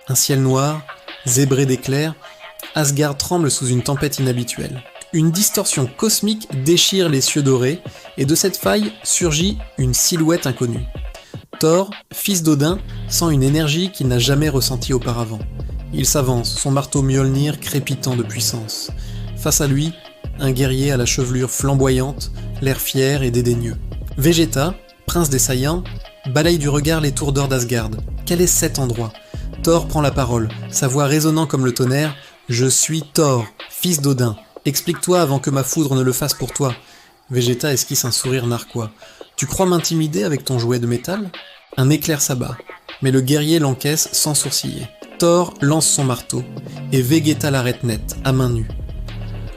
Un ciel noir, zébré d'éclairs, Asgard tremble sous une tempête inhabituelle. Une distorsion cosmique déchire les cieux dorés, et de cette faille surgit une silhouette inconnue. Thor, fils d'Odin, sent une énergie qu'il n'a jamais ressentie auparavant. Il s'avance, son marteau Mjolnir crépitant de puissance. Face à lui, un guerrier à la chevelure flamboyante, l'air fier et dédaigneux. Vegeta, prince des Saiyans, balaye du regard les tours d'or d'Asgard. Quel est cet endroit ? Thor prend la parole, sa voix résonnant comme le tonnerre. « Je suis Thor, fils d'Odin. Explique-toi avant que ma foudre ne le fasse pour toi. » Vegeta esquisse un sourire narquois. « Tu crois m'intimider avec ton jouet de métal ?» Un éclair s'abat, mais le guerrier l'encaisse sans sourciller. Thor lance son marteau, et Vegeta l'arrête net, à main nue.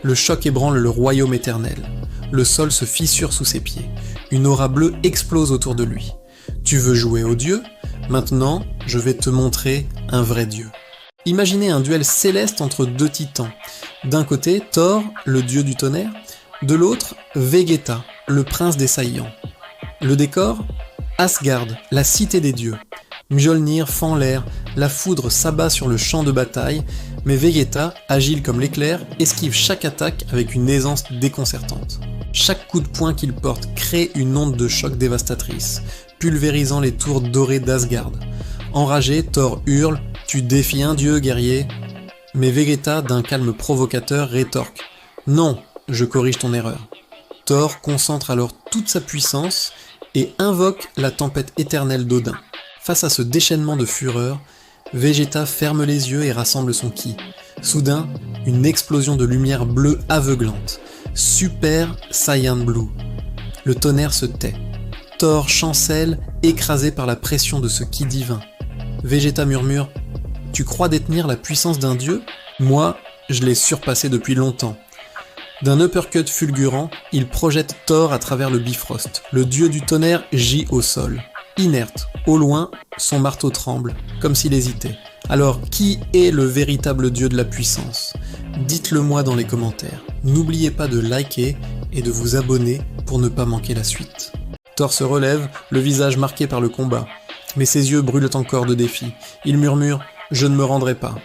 Le choc ébranle le royaume éternel. Le sol se fissure sous ses pieds. Une aura bleue explose autour de lui. Tu veux jouer au dieu ? Maintenant, je vais te montrer un vrai dieu. Imaginez un duel céleste entre deux titans. D'un côté, Thor, le dieu du tonnerre, de l'autre, Vegeta, le prince des Saiyans. Le décor ? Asgard, la cité des dieux. Mjolnir fend l'air, la foudre s'abat sur le champ de bataille, mais Vegeta, agile comme l'éclair, esquive chaque attaque avec une aisance déconcertante. Chaque coup de poing qu'il porte crée une onde de choc dévastatrice, pulvérisant les tours dorées d'Asgard. Enragé, Thor hurle « Tu défies un dieu, guerrier !» Mais Vegeta, d'un calme provocateur, rétorque « Non, je corrige ton erreur. » Thor concentre alors toute sa puissance et invoque la tempête éternelle d'Odin. Face à ce déchaînement de fureur, Vegeta ferme les yeux et rassemble son ki. Soudain, une explosion de lumière bleue aveuglante. Super Saiyan Blue. Le tonnerre se tait. Thor chancelle, écrasé par la pression de ce ki divin. Vegeta murmure « Tu crois détenir la puissance d'un dieu ? Moi, je l'ai surpassé depuis longtemps. » D'un uppercut fulgurant, il projette Thor à travers le Bifrost. Le dieu du tonnerre gît au sol. Inerte, au loin, son marteau tremble, comme s'il hésitait. Alors, qui est le véritable dieu de la puissance ? Dites-le moi dans les commentaires. N'oubliez pas de liker et de vous abonner pour ne pas manquer la suite. Thor se relève, le visage marqué par le combat. Mais ses yeux brûlent encore de défi. Il murmure « Je ne me rendrai pas ».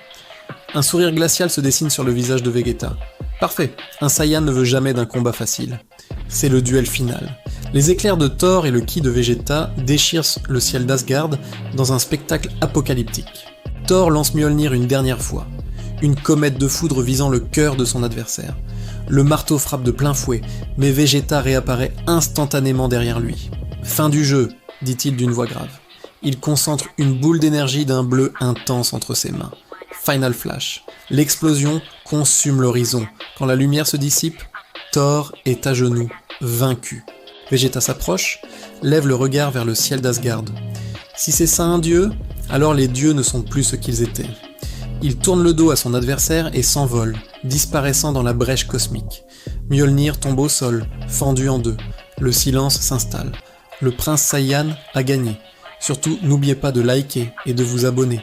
Un sourire glacial se dessine sur le visage de Vegeta. Parfait, un Saiyan ne veut jamais d'un combat facile. C'est le duel final. Les éclairs de Thor et le ki de Vegeta déchirent le ciel d'Asgard dans un spectacle apocalyptique. Thor lance Mjolnir une dernière fois. Une comète de foudre visant le cœur de son adversaire. Le marteau frappe de plein fouet, mais Vegeta réapparaît instantanément derrière lui. « Fin du jeu », dit-il d'une voix grave. Il concentre une boule d'énergie d'un bleu intense entre ses mains. Final Flash. L'explosion consume l'horizon. Quand la lumière se dissipe, Thor est à genoux, vaincu. Vegeta s'approche, lève le regard vers le ciel d'Asgard. Si c'est ça un dieu, alors les dieux ne sont plus ce qu'ils étaient. Il tourne le dos à son adversaire et s'envole, disparaissant dans la brèche cosmique. Mjolnir tombe au sol, fendu en deux. Le silence s'installe. Le prince Saiyan a gagné. Surtout, n'oubliez pas de liker et de vous abonner.